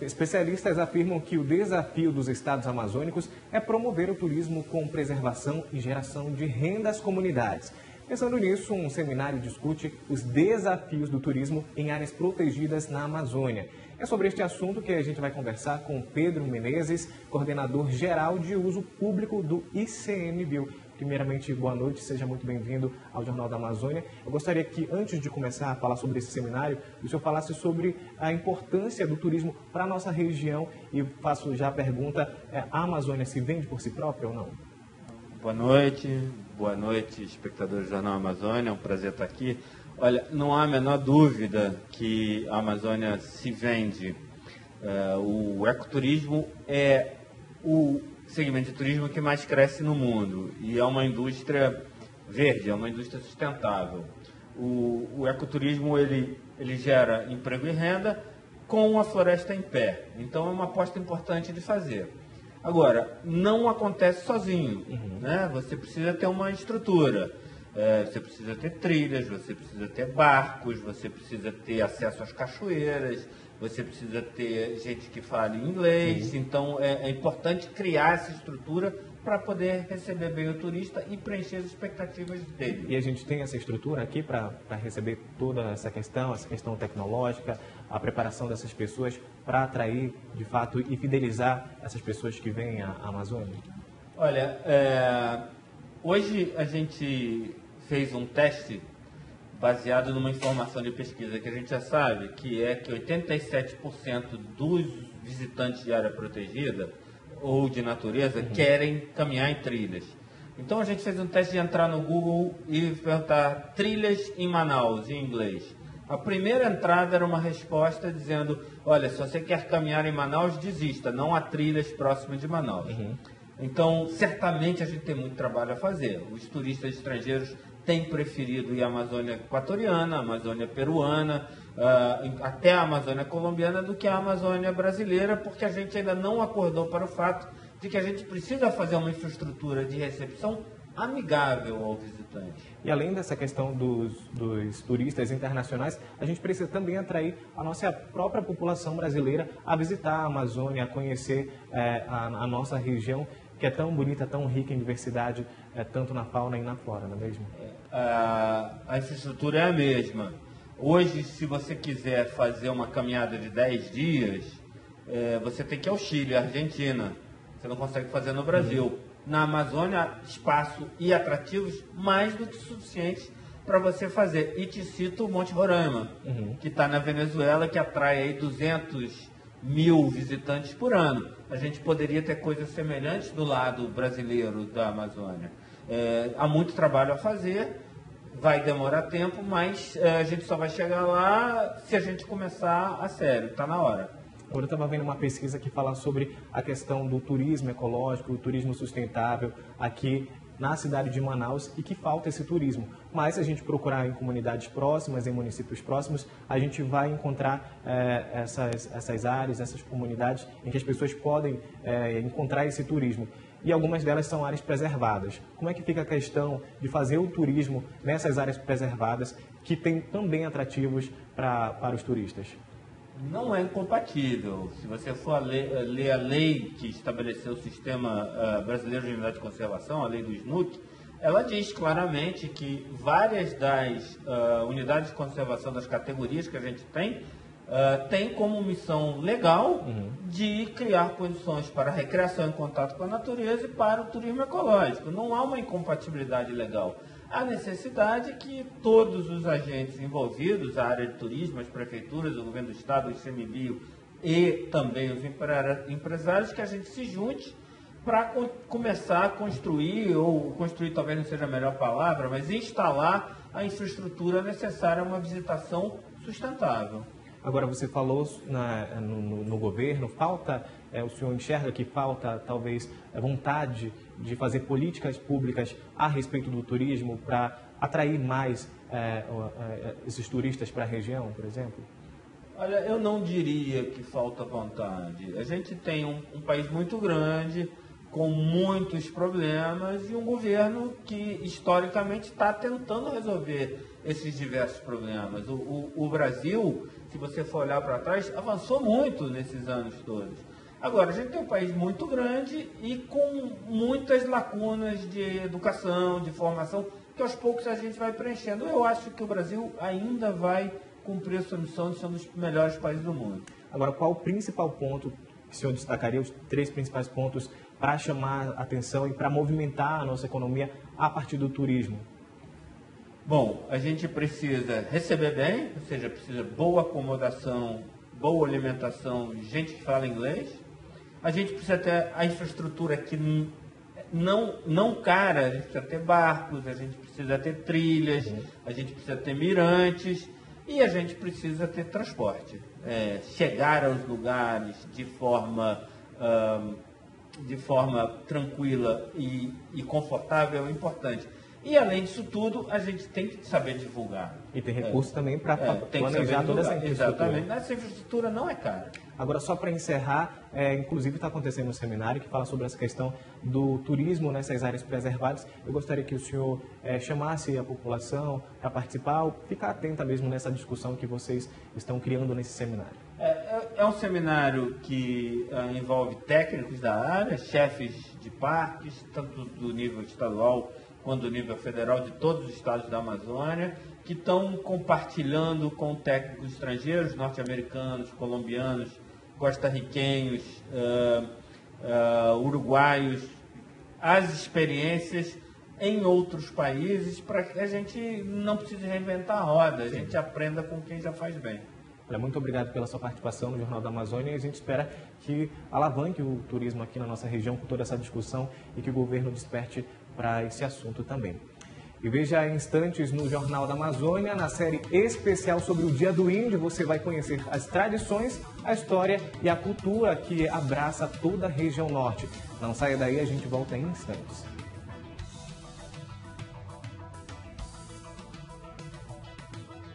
Especialistas afirmam que o desafio dos estados amazônicos é promover o turismo com preservação e geração de renda às comunidades. Pensando nisso, um seminário discute os desafios do turismo em áreas protegidas na Amazônia. É sobre este assunto que a gente vai conversar com Pedro Menezes, coordenador geral de uso público do ICMBio. Primeiramente, boa noite, seja muito bem-vindo ao Jornal da Amazônia. Eu gostaria que, antes de começar a falar sobre esse seminário, o senhor falasse sobre a importância do turismo para a nossa região. E faço já a pergunta, a Amazônia se vende por si própria ou não? Boa noite, espectadores do Jornal Amazônia, é um prazer estar aqui. Olha, não há a menor dúvida que a Amazônia se vende. O ecoturismo é o segmento de turismo que mais cresce no mundo e é uma indústria verde, é uma indústria sustentável. O ecoturismo ele gera emprego e renda com a floresta em pé, então é uma aposta importante de fazer. Agora, não acontece sozinho, né? Você precisa ter uma estrutura, você precisa ter trilhas, você precisa ter barcos, você precisa ter acesso às cachoeiras, você precisa ter gente que fale inglês. Sim. Então é importante criar essa estrutura para poder receber bem o turista e preencher as expectativas dele. E a gente tem essa estrutura aqui para receber toda essa questão tecnológica, a preparação dessas pessoas para atrair, de fato, e fidelizar essas pessoas que vêm à Amazônia? Olha, hoje a gente fez um teste baseado numa informação de pesquisa que a gente já sabe, que é que 87% dos visitantes de área protegida ou de natureza querem caminhar em trilhas. Então a gente fez um teste de entrar no Google e perguntar trilhas em Manaus, em inglês. A primeira entrada era uma resposta dizendo, olha, se você quer caminhar em Manaus, desista, não há trilhas próximas de Manaus. Então, certamente a gente tem muito trabalho a fazer. Os turistas estrangeiros têm preferido ir à Amazônia equatoriana, a Amazônia peruana, até a Amazônia colombiana do que a Amazônia brasileira, porque a gente ainda não acordou para o fato de que a gente precisa fazer uma infraestrutura de recepção amigável ao visitante. E além dessa questão dos turistas internacionais, a gente precisa também atrair a nossa própria população brasileira a visitar a Amazônia, a conhecer a nossa região, que é tão bonita, tão rica em diversidade, tanto na fauna e na flora, não é mesmo? A infraestrutura é a mesma. Hoje, se você quiser fazer uma caminhada de 10 dias, você tem que ir ao Chile, à Argentina. Você não consegue fazer no Brasil. Na Amazônia, espaço e atrativos mais do que suficientes para você fazer. E te cito o Monte Roraima, que está na Venezuela, que atrai aí 200 mil visitantes por ano. A gente poderia ter coisas semelhantes do lado brasileiro da Amazônia. Há muito trabalho a fazer, vai demorar tempo, mas a gente só vai chegar lá se a gente começar a sério, está na hora. Agora eu estava vendo uma pesquisa que fala sobre a questão do turismo ecológico, o turismo sustentável aqui na cidade de Manaus e que falta esse turismo. Mas se a gente procurar em comunidades próximas, em municípios próximos, a gente vai encontrar essas áreas, essas comunidades em que as pessoas podem encontrar esse turismo. E algumas delas são áreas preservadas. Como é que fica a questão de fazer o turismo nessas áreas preservadas que tem também atrativos para os turistas? Não é incompatível. Se você for ler a lei que estabeleceu o Sistema Brasileiro de Unidade de Conservação, a lei do SNUC, ela diz claramente que várias das unidades de conservação das categorias que a gente tem como missão legal de criar condições para a recreação em contato com a natureza e para o turismo ecológico. Não há uma incompatibilidade legal. Há necessidade que todos os agentes envolvidos, a área de turismo, as prefeituras, o governo do estado, o ICMBio e também os empresários, que a gente se junte para começar a construir, ou construir talvez não seja a melhor palavra, mas instalar a infraestrutura necessária a uma visitação sustentável. Agora, você falou no governo, o senhor enxerga que falta, talvez, vontade de fazer políticas públicas a respeito do turismo para atrair mais esses turistas para a região, por exemplo? Olha, eu não diria que falta vontade. A gente tem um país muito grande, com muitos problemas e um governo que historicamente está tentando resolver esses diversos problemas. O Brasil, se você for olhar para trás, avançou muito nesses anos todos. Agora, a gente tem um país muito grande e com muitas lacunas de educação, de formação, que aos poucos a gente vai preenchendo. Eu acho que o Brasil ainda vai cumprir a sua missão de ser um dos melhores países do mundo. Agora, qual o principal ponto que o senhor destacaria, os 3 principais pontos para chamar a atenção e para movimentar a nossa economia a partir do turismo? Bom, a gente precisa receber bem, ou seja, precisa boa acomodação, boa alimentação, gente que fala inglês. A gente precisa ter a infraestrutura que não cara, a gente precisa ter barcos, a gente precisa ter trilhas, a gente precisa ter mirantes e a gente precisa ter transporte. Chegar aos lugares de forma tranquila e confortável é importante. E, além disso tudo, a gente tem que saber divulgar. E tem recursos também para planejar toda essa infraestrutura. Exatamente. Essa infraestrutura não é cara. Agora, só para encerrar, inclusive está acontecendo um seminário que fala sobre essa questão do turismo nessas áreas preservadas. Eu gostaria que o senhor chamasse a população para participar, ou ficar atenta mesmo nessa discussão que vocês estão criando nesse seminário. É um seminário que envolve técnicos da área, chefes de parques, tanto do nível estadual quanto do nível federal, de todos os estados da Amazônia, que estão compartilhando com técnicos estrangeiros, norte-americanos, colombianos, costarriquenhos, uruguaios, as experiências em outros países, para que a gente não precise reinventar a roda, a gente aprenda com quem já faz bem. Muito obrigado pela sua participação no Jornal da Amazônia e a gente espera que alavanque o turismo aqui na nossa região com toda essa discussão e que o governo desperte para esse assunto também. E veja instantes no Jornal da Amazônia, na série especial sobre o Dia do Índio, você vai conhecer as tradições, a história e a cultura que abraça toda a região norte. Não saia daí, a gente volta em instantes.